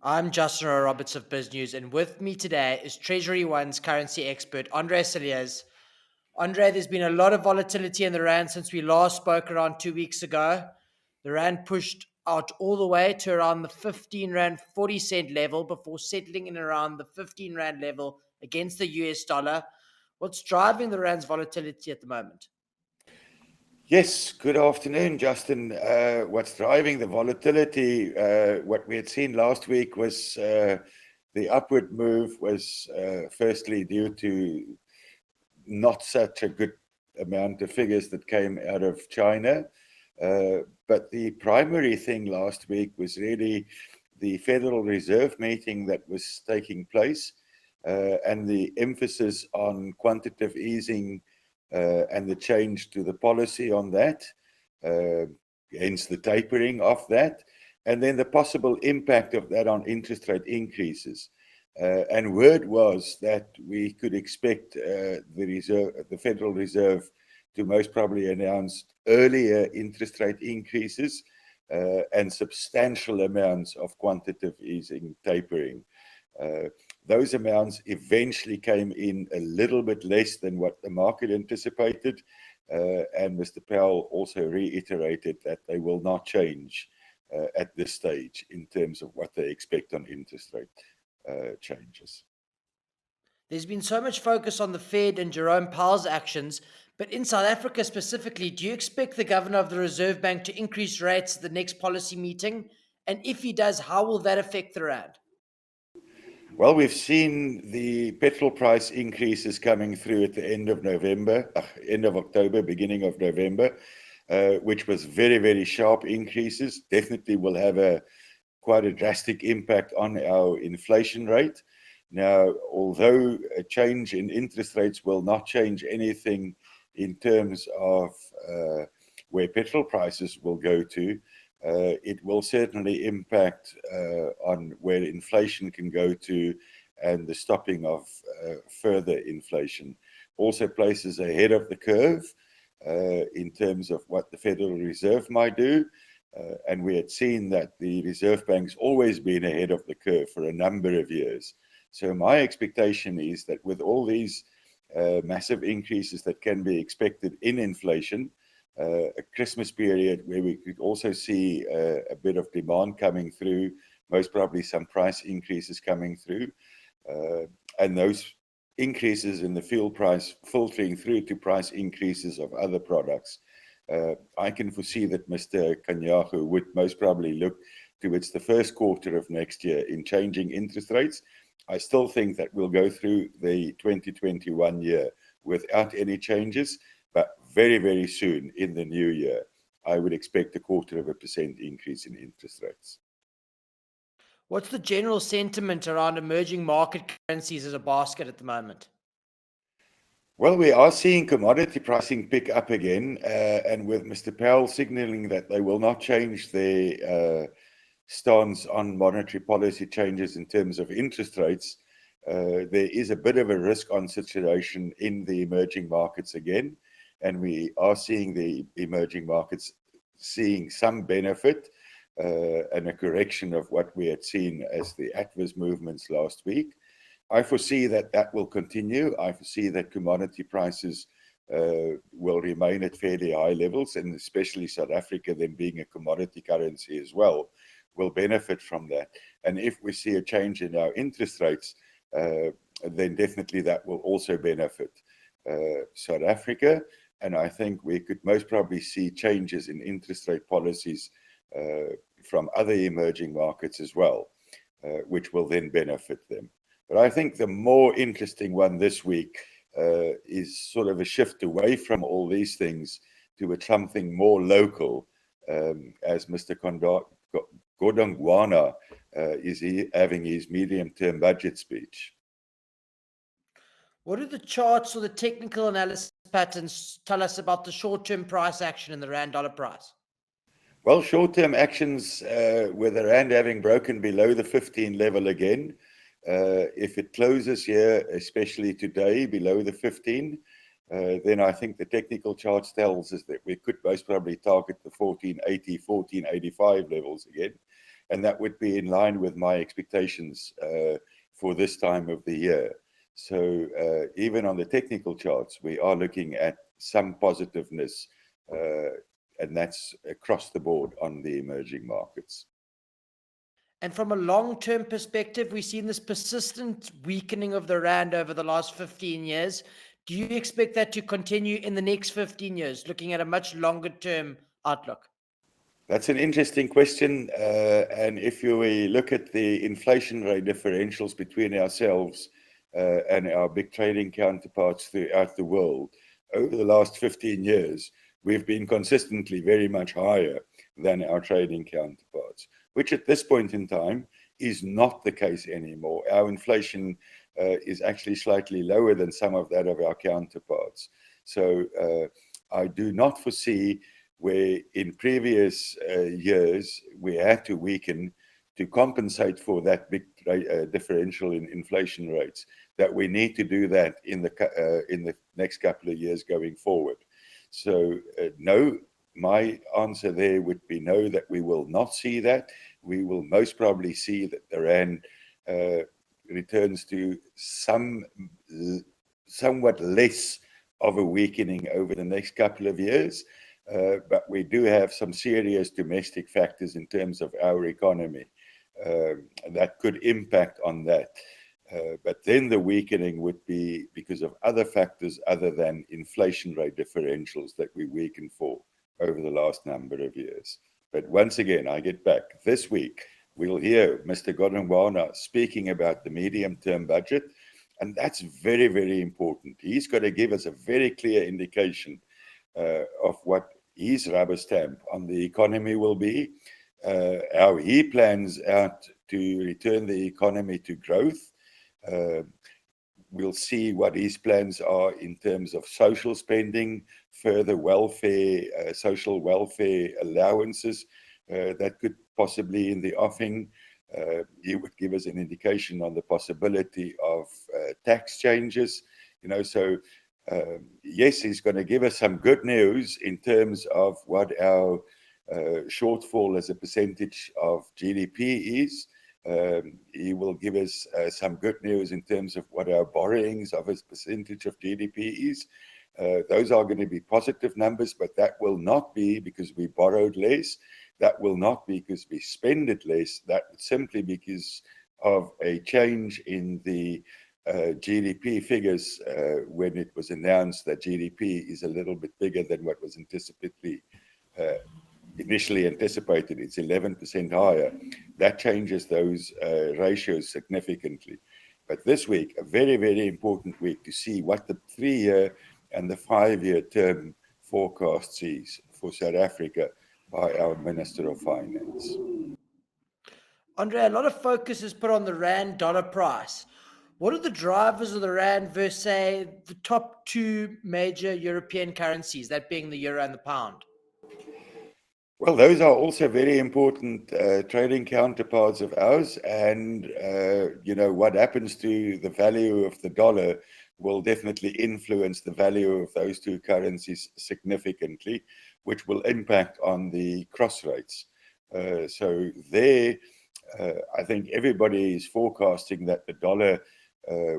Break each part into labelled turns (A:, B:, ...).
A: I'm Justin Roberts of Biz News, and with me today is TreasuryOne's currency expert, Andre Cilliers. Andre, there's been a lot of volatility in the Rand since we last spoke around 2 weeks ago. The Rand pushed out all the way to around the 15 Rand 40 cent level before settling in around the 15 Rand level against the US dollar. What's driving the Rand's volatility at the moment?
B: Yes, good afternoon, Justin. What's driving the volatility? What we had seen last week was the upward move was firstly due to not such a good amount of figures that came out of China. But the primary thing last week was really the Federal Reserve meeting that was taking place and the emphasis on quantitative easing and the change to the policy on that, hence the tapering of that, and then the possible impact of that on interest rate increases. And word was that we could expect the Federal Reserve to most probably announce earlier interest rate increases and substantial amounts of quantitative easing tapering. Those amounts eventually came in a little bit less than what the market anticipated, and Mr. Powell also reiterated that they will not change at this stage in terms of what they expect on interest rate changes.
A: There's been so much focus on the Fed and Jerome Powell's actions, but in South Africa specifically, do you expect the governor of the Reserve Bank to increase rates at the next policy meeting? And if he does, how will that affect the Rand?
B: Well, we've seen the petrol price increases coming through at the end of October, beginning of November, which was very, very sharp increases. Definitely will have quite a drastic impact on our inflation rate. Now, although a change in interest rates will not change anything in terms of where petrol prices will go to, it will certainly impact on where inflation can go to and the stopping of further inflation. Also places ahead of the curve in terms of what the Federal Reserve might do. And we had seen that the Reserve Bank's always been ahead of the curve for a number of years. So my expectation is that with all these massive increases that can be expected in inflation, a Christmas period where we could also see a bit of demand coming through, most probably some price increases coming through, and those increases in the fuel price filtering through to price increases of other products. I can foresee that Mr. Kganyago would most probably look towards the first quarter of next year in changing interest rates. I still think that we'll go through the 2021 year without any changes, but very, very soon in the new year, I would expect 0.25% increase in interest rates.
A: What's the general sentiment around emerging market currencies as a basket at the moment?
B: Well, we are seeing commodity pricing pick up again, and with Mr. Powell signaling that they will not change their stance on monetary policy changes in terms of interest rates, there is a bit of a risk-on situation in the emerging markets again, and we are seeing the emerging markets seeing some benefit and a correction of what we had seen as the adverse movements last week. I foresee that that will continue. I foresee that commodity prices will remain at fairly high levels, and especially South Africa, then being a commodity currency as well, will benefit from that. And if we see a change in our interest rates, then definitely that will also benefit South Africa. And I think we could most probably see changes in interest rate policies from other emerging markets as well, which will then benefit them. But I think the more interesting one this week is sort of a shift away from all these things to something more local, as Mr. Godongwana is having his medium-term budget speech.
A: What do the charts or the technical analysis patterns tell us about the short-term price action in the Rand dollar price?
B: Well, short-term actions, with the Rand having broken below the 15 level again, if it closes here, especially today, below the 15, then I think the technical charts tells us that we could most probably target the 1480, 1485 levels again. and that would be in line with my expectations for this time of the year. So even on the technical charts, we are looking at some positiveness, and that's across the board on the emerging markets.
A: And from a long-term perspective, we've seen this persistent weakening of the rand over the last 15 years. Do you expect that to continue in the next 15 years, looking at a much longer-term outlook?
B: That's an interesting question. And if you look at the inflation rate differentials between ourselves and our big trading counterparts throughout the world, over the last 15 years, we've been consistently very much higher than our trading counterparts, which at this point in time is not the case anymore. Our inflation is actually slightly lower than some of that of our counterparts. So I do not foresee where in previous years we had to weaken to compensate for that big differential in inflation rates, that we need to do that in the next couple of years going forward. So no, my answer there would be no, that we will not see that. We will most probably see that the rand returns to somewhat less of a weakening over the next couple of years. But we do have some serious domestic factors in terms of our economy that could impact on that. But then the weakening would be because of other factors other than inflation rate differentials that we weakened for over the last number of years. But once again, I get back. This week, we'll hear Mr. Godongwana speaking about the medium-term budget, and that's very, very important. He's got to give us a very clear indication of what his rubber stamp on the economy will be, how he plans out to return the economy to growth. We'll see what his plans are in terms of social spending, further welfare, social welfare allowances that could possibly in the offing. He would give us an indication on the possibility of tax changes. So yes, he's going to give us some good news in terms of what our shortfall as a percentage of GDP is. He will give us some good news in terms of what our borrowings of his percentage of GDP is. Those are going to be positive numbers, but that will not be because we borrowed less. That will not be because we spend it less. That simply because of a change in the GDP figures when it was announced that GDP is a little bit bigger than what was initially anticipated. It's 11% higher. That changes those ratios significantly. But this week, a very, very important week to see what the 3-year and the 5-year term forecast is for South Africa by our Minister of Finance.
A: Andre, a lot of focus is put on the rand dollar price. What are the drivers of the rand versus, say, the top two major European currencies, that being the euro and the pound?
B: Well, those are also very important trading counterparts of ours. And, what happens to the value of the dollar will definitely influence the value of those two currencies significantly, which will impact on the cross rates. So there, I think everybody is forecasting that the dollar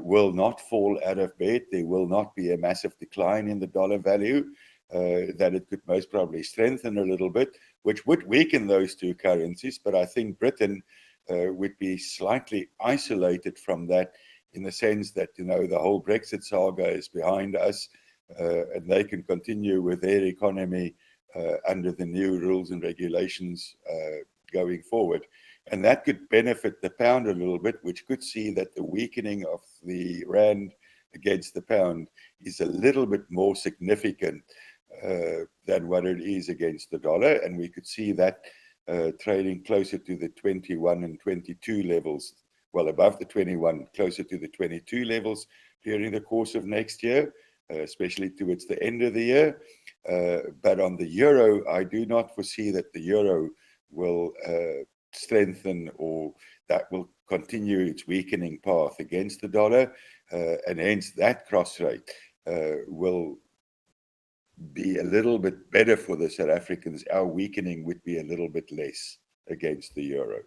B: will not fall out of bed. There will not be a massive decline in the dollar value, that it could most probably strengthen a little bit, which would weaken those two currencies. But I think Britain would be slightly isolated from that in the sense that, the whole Brexit saga is behind us, and they can continue with their economy under the new rules and regulations going forward. And that could benefit the pound a little bit, which could see that the weakening of the rand against the pound is a little bit more significant than what it is against the dollar. And we could see that trading closer to the 21 and 22 levels, well, above the 21, closer to the 22 levels during the course of next year, especially towards the end of the year. But on the euro, I do not foresee that the euro will strengthen or that will continue its weakening path against the dollar. And hence that cross rate will be a little bit better for the South Africans. Our weakening would be a little bit less against the euro.